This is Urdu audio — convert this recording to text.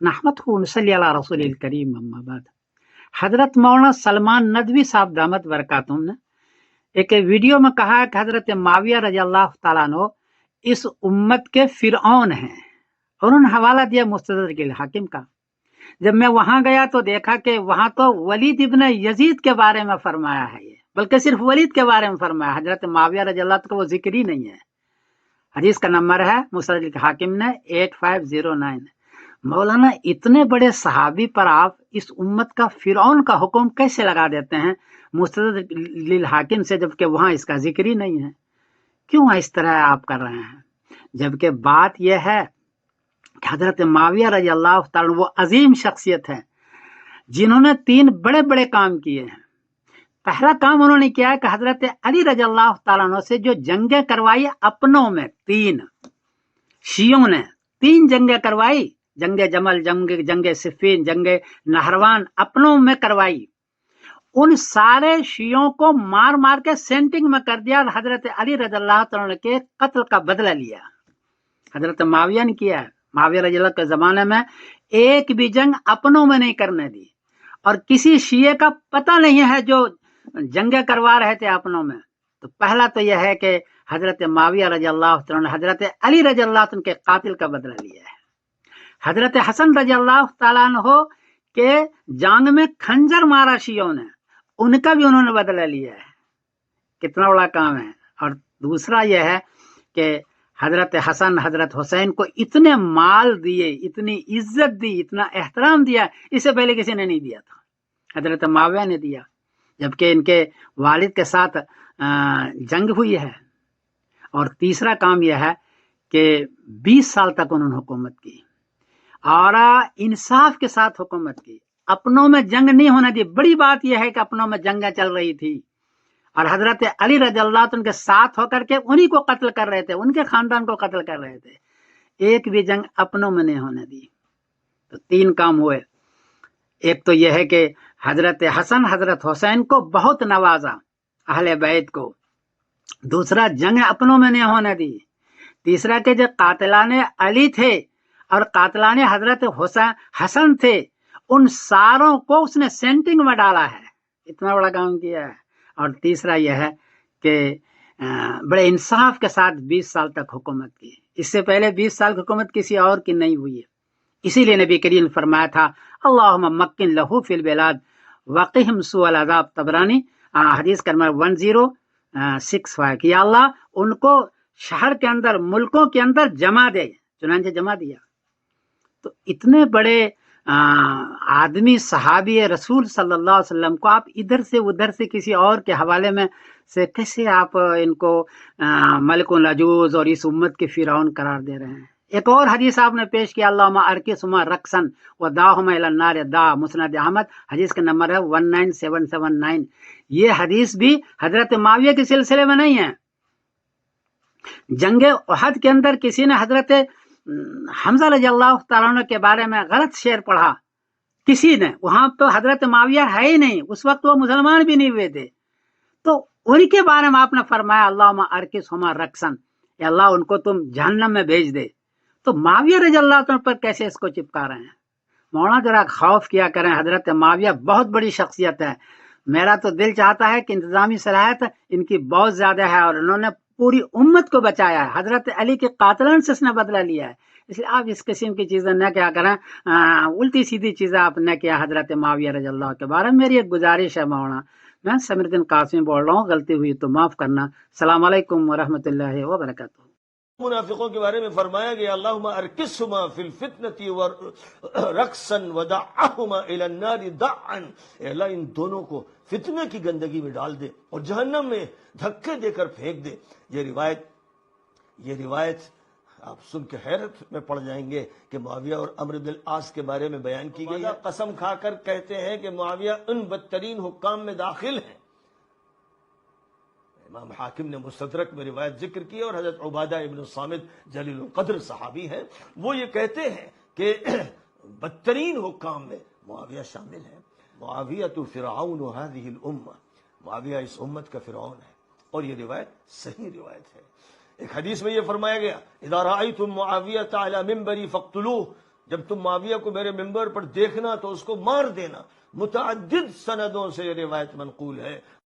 نحمده ونصلي على رسول الکریم اما بعد۔ حضرت مولانا سلمان ندوی صاحب دامت برکاتہم نے ایک ویڈیو میں کہا ہے کہ حضرت معاویہ رضی اللہ تعالیٰ عنہ اس امت کے فرعون ہیں، اور انہوں نے حوالہ دیا مستدرک الحاکم کا۔ جب میں وہاں گیا تو دیکھا کہ وہاں تو ولید ابن یزید کے بارے میں فرمایا ہے، یہ بلکہ صرف ولید کے بارے میں فرمایا، حضرت معاویہ رضی اللہ کا وہ ذکر ہی نہیں ہے۔ حدیث کا نمبر ہے مستدرک الحاکم نے 8509۔ مولانا اتنے بڑے صحابی پر آپ اس امت کا فرعون کا حکم کیسے لگا دیتے ہیں مستدرک للحاکم سے، جبکہ وہاں اس کا ذکر ہی نہیں ہے؟ کیوں اس طرح آپ کر رہے ہیں؟ جبکہ بات یہ ہے کہ حضرت معاویہ رضی اللہ تعالیٰ وہ عظیم شخصیت ہے جنہوں نے 3 بڑے بڑے کام کیے ہیں۔ پہلا کام انہوں نے کیا ہے کہ حضرت علی رضی اللہ تعالیٰ عنہ سے جو جنگیں کروائی اپنوں میں، 3 شیعوں نے 3 جنگیں کروائی، جنگ جمل، جنگ صفین، جنگ نہروان اپنوں میں کروائی، ان سارے شیعوں کو مار مار کے سینٹنگ میں کر دیا اور حضرت علی رضی اللہ تعالیٰ کے قتل کا بدلہ لیا۔ حضرت معاویہ نے کیا ہے، معاویہ رضی اللہ کے زمانے میں ایک بھی جنگ اپنوں میں نہیں کرنے دی، اور کسی شیعہ کا پتہ نہیں ہے جو جنگیں کروا رہے تھے اپنوں میں۔ تو پہلا تو یہ ہے کہ حضرت معاویہ رضی اللہ تعالیٰ نے حضرت علی رضی اللہ عنہ کے قاتل کا بدلہ لیا ہے۔ حضرت حسن رضی اللہ تعالیٰ عنہ کے جانگ میں خنجر مارا شیعوں نے، ان کا بھی انہوں نے بدلہ لیا ہے۔ کتنا بڑا کام ہے۔ اور دوسرا یہ ہے کہ حضرت حسن حضرت حسین کو اتنے مال دیے، اتنی عزت دی، اتنا احترام دیا، اس سے پہلے کسی نے نہیں دیا تھا، حضرت معاویہ نے دیا، جبکہ ان کے والد کے ساتھ جنگ ہوئی ہے۔ اور تیسرا کام یہ ہے کہ 20 سال تک انہوں نے حکومت کی اور انصاف کے ساتھ حکومت کی، اپنوں میں جنگ نہیں ہونے دی۔ بڑی بات یہ ہے کہ اپنوں میں جنگیں چل رہی تھی اور حضرت علی رضی اللہ عنہ کے ساتھ ہو کر کے انہی کو قتل کر رہے تھے، ان کے خاندان کو قتل کر رہے تھے، ایک بھی جنگ اپنوں میں نہیں ہونے دی۔ تو 3 کام ہوئے۔ ایک تو یہ ہے کہ حضرت حسن حضرت حسین کو بہت نوازا، اہل بیت کو۔ دوسرا جنگ اپنوں میں نہیں ہونے دی۔ تیسرا کہ جو قاتلان علی تھے اور قاتلان حضرت حسن تھے، ان ساروں کو اس نے سینٹنگ میں ڈالا ہے، اتنا بڑا کام کیا ہے۔ اور تیسرا یہ ہے کہ بڑے انصاف کے ساتھ 20 سال تک حکومت کی۔ اس سے پہلے 20 سال کی حکومت کسی اور کی نہیں ہوئی ہے۔ اسی لیے نبی کریم نے فرمایا تھا اللہم مکن لہو فی البلاد وقہم سوء العذاب، طبرانی حدیث کا نمبر 1065، کہ یا اللہ ان کو شہر کے اندر، ملکوں کے اندر جمع دے، چنانچہ جمع دیا۔ تو اتنے بڑے آدمی، صحابی رسول صلی اللہ علیہ وسلم کو آپ ادھر سے ادھر سے کسی اور کے حوالے میں سے کیسے آپ ان کو ملک العجوز اور اس امت کے فرعون قرار دے رہے ہیں؟ ایک اور حدیث آپ نے پیش کیا اللہم ارکسہما رقصا ودعہما الی النار دع، مسند احمد، حدیث کا نمبر ہے 19779۔ یہ حدیث بھی حضرت معاویہ کے سلسلے میں نہیں ہے۔ جنگ احد کے اندر کسی نے حضرت حمزہ رضی اللہ تعالیٰ عنہ کے بارے میں غلط شعر پڑھا، کسی نے، وہاں تو حضرت معاویہ ہے ہی نہیں، اس وقت وہ مسلمان بھی نہیں ہوئے تھے، تو ان کے بارے میں آپ نے فرمایا اللہم ارکسہما رقصا، اے اللہ ان کو تم جہنم میں بھیج دے۔ تو معاویہ رضی اللہ عنہ پر کیسے اس کو چپکا رہے ہیں؟ مولانا ذرا خوف کیا کریں، حضرت معاویہ بہت بڑی شخصیت ہے۔ میرا تو دل چاہتا ہے کہ انتظامی صلاحیت ان کی بہت زیادہ ہے، اور انہوں نے پوری امت کو بچایا ہے، حضرت علی کے قاتلان سے اس نے بدلہ لیا ہے۔ اس لیے آپ اس قسم کی چیزیں نہ کیا کریں، الٹی سیدھی چیزیں آپ نہ کیا حضرت معاویہ رضی اللہ کے بارے میں۔ میری ایک گزارش ہے مولانا، میں سمیر الدین قاسمی بول رہا ہوں، غلطی ہوئی تو معاف کرنا۔ السلام علیکم ورحمۃ اللہ وبرکاتہ۔ منافقوں کے بارے میں فرمایا گیا اللہم ارکسہما فی الفتنة رقصا ودعہما الی النار دعا، اے اللہ ان دونوں کو فتنہ کی گندگی میں ڈال دے اور جہنم میں دھکے دے کر پھینک دے۔ یہ روایت آپ سن کے حیرت میں پڑ جائیں گے کہ معاویہ اور عمرو بن العاص کے بارے میں بیان کی گئی ہے۔ قسم کھا کر کہتے ہیں کہ معاویہ ان بدترین حکام میں داخل ہیں۔ امام حاکم نے مستدرک میں روایت ذکر کی، اور حضرت عبادہ ابن الصامت جلیل القدر صحابی ہیں، وہ یہ کہتے ہیں کہ بدترین حکام میں معاویہ شامل ہے۔ معاویہ فرعون هذه الامہ، معاویہ اس امت کا فرعون ہے، اور یہ روایت صحیح روایت ہے۔ ایک حدیث میں یہ فرمایا گیا اذا رأیتم معاویہ علی منبری فاقتلوہ، جب تم معاویہ کو میرے ممبر پر دیکھنا تو اس کو مار دینا۔ متعدد سندوں سے یہ روایت منقول ہے۔